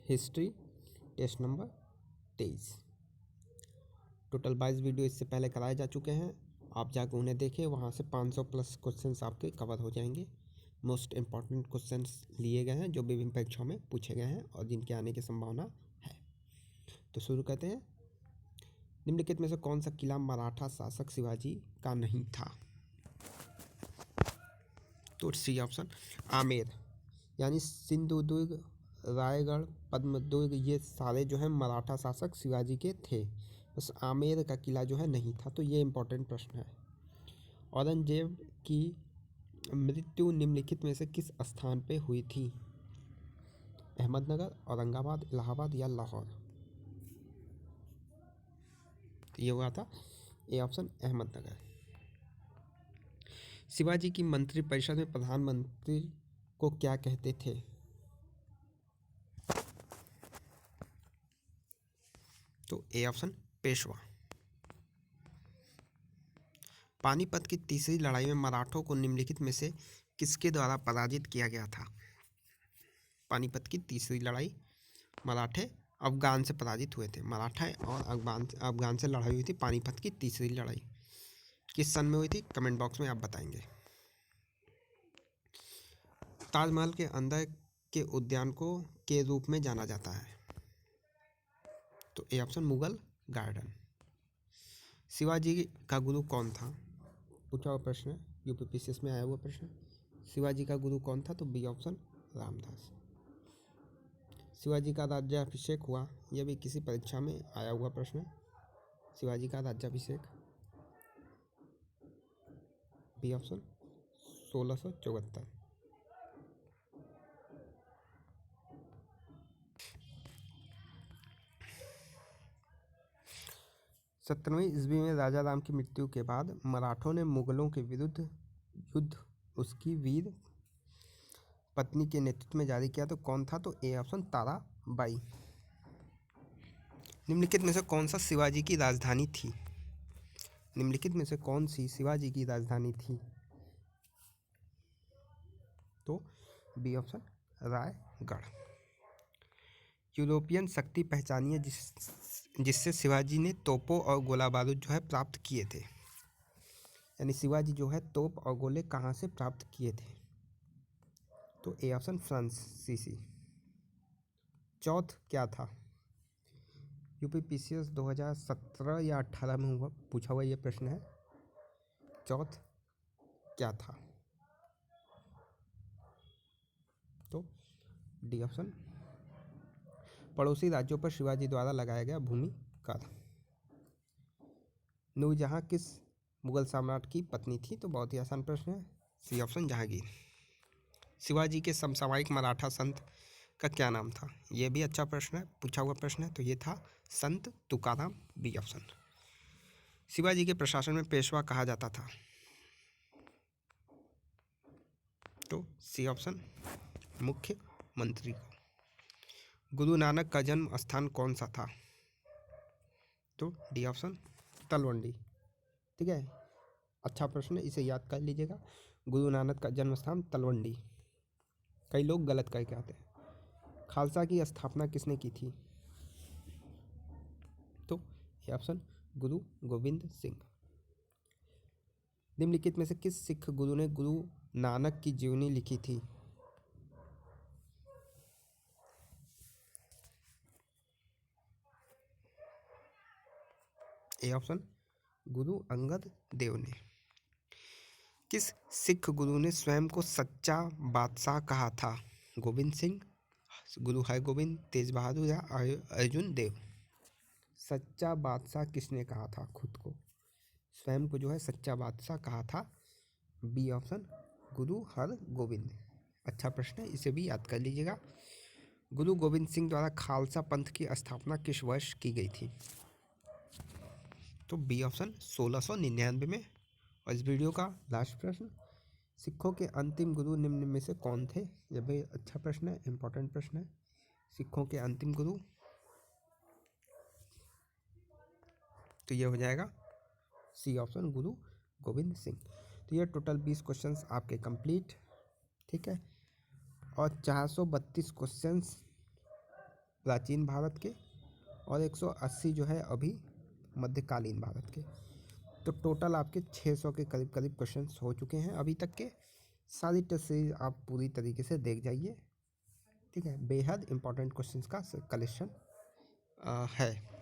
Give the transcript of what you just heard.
History test number 23। Total 22 video इससे पहले कराए जा चुके हैं, आप जाकर उन्हें देखें, वहाँ से 500 प्लस क्वेश्चंस आपके कवर हो जाएंगे। मोस्ट इम्पॉर्टेंट क्वेश्चंस लिए गए हैं जो विभिन्न परीक्षाओं में पूछे गए हैं और जिनके आने की संभावना है। तो शुरू करते हैं। निम्नलिखित में से कौन सा किला मराठा शासक शिवाजी का नहीं था? तो सी ऑप्शन आमेर, यानी सिंधुदुर्ग, रायगढ़, पद्मदुर्ग ये सारे जो है मराठा शासक शिवाजी के थे, बस आमेर का किला जो है नहीं था। तो ये इम्पोर्टेंट प्रश्न है। औरंगजेब की मृत्यु निम्नलिखित में से किस स्थान पे हुई थी? अहमदनगर, औरंगाबाद, इलाहाबाद या लाहौर? तो ये हुआ था ए ऑप्शन अहमदनगर। शिवाजी की मंत्रिपरिषद में प्रधानमंत्री को क्या कहते थे? तो ए ऑप्शन पेशवा। पानीपत की तीसरी लड़ाई में मराठों को निम्नलिखित में से किसके द्वारा पराजित किया गया था? पानीपत की तीसरी लड़ाई मराठे अफगान से पराजित हुए थे। मराठा और अफगान से लड़ाई हुई थी। पानीपत की तीसरी लड़ाई किस सन में हुई थी? कमेंट बॉक्स में आप बताएंगे। ताजमहल के अंदर के उद्यान को के रूप में जाना जाता है? तो A option Mughal garden. Shivaji का गुरु कौन था? पूछा हुआ प्रश्न है, यूपीपीसीएस में आया हुआ प्रश्न। शिवाजी का गुरु कौन था? तो बी ऑप्शन रामदास। शिवाजी का राज्याभिषेक हुआ, यह भी किसी परीक्षा में आया हुआ प्रश्न है। शिवाजी का राज्याभिषेक बी ऑप्शन 1674। 17वीं ईस्वी में राजा राम की मृत्यु के बाद मराठों ने मुगलों के विरुद्ध युद्ध उसकी वीर पत्नी के नेतृत्व में जारी किया। तो कौन था? तो ए ऑप्शन ताराबाई। निम्नलिखित में से कौन सा शिवाजी की राजधानी थी? निम्नलिखित में से कौन सी शिवाजी की राजधानी थी? तो बी ऑप्शन रायगढ़। यूरोपियन शक्ति पहचानिए जिससे शिवाजी ने तोपों और गोला बारूद जो है प्राप्त किए थे। यानी शिवाजी जो है तोप और गोले कहाँ से प्राप्त किए थे? तो ए ऑप्शन फ्रांसीसी। चौथ क्या था? यूपीपीसीएस 2017 या 18 में पूछा हुआ ये प्रश्न है। चौथ क्या था? तो डी ऑप्शन पड़ोसी राज्यों पर शिवाजी द्वारा लगाया गया भूमि कर। नूरजहां किस मुगल सम्राट की पत्नी थी? तो बहुत ही आसान प्रश्न है। C option Jahangir. शिवाजी के समसामयिक मराठा संत का क्या नाम था? यह भी अच्छा प्रश्न है, पूछा हुआ प्रश्न है। तो ये था संत तुकाराम, बी ऑप्शन। शिवाजी के प्रशासन में पेशवा कहा जाता था? तो सी ऑप्शन मुख्य मंत्री को। गुरु नानक का जन्म स्थान कौन सा था? तो डी ऑप्शन तलवंडी। ठीक है, अच्छा प्रश्न है, इसे याद कर लीजिएगा। गुरु नानक का जन्म स्थान तलवंडी। कई लोग गलत करके आते हैं। खालसा की स्थापना किसने की थी? तो ये ऑप्शन गुरु गोविंद सिंह। निम्नलिखित में से किस सिख गुरु ने गुरु नानक की जीवनी लिखी थी? ए ऑप्शन गुरु अंगद देव ने। किस सिख गुरु ने स्वयं को सच्चा बादशाह कहा था? गोविंद सिंह, गुरु हरगोविंद, तेज बहादुर या अर्जुन देव? सच्चा बादशाह किसने कहा था खुद को? स्वयं को जो है सच्चा बादशाह कहा था? बी ऑप्शन गुरु हरगोविंद। अच्छा प्रश्न है, इसे भी याद कर लीजिएगा। गुरु गोविंद सिंह द्वारा खालसा पंथ की स्थापना किस वर्ष की गई थी? तो बी ऑप्शन 1699 में। और इस वीडियो का लास्ट प्रश्न, सिखों के अंतिम गुरु निम्न में से कौन थे? यह भी अच्छा प्रश्न है, इंपॉर्टेंट प्रश्न है। सिखों के अंतिम गुरु, तो ये हो जाएगा सी ऑप्शन गुरु गोविंद सिंह। तो ये टोटल 20 क्वेश्चंस आपके कंप्लीट, ठीक है। और 432 क्वेश्चंस प्राचीन भारत के, और 180 जो है अभी मध्यकालीन भारत के। तो टोटल आपके 600 के करीब करीब क्वेश्चंस हो चुके हैं अभी तक के। सारी टेस्ट सीरीज आप पूरी तरीके से देख जाइए, ठीक है। बेहद इंपॉर्टेंट क्वेश्चंस का कलेक्शन है।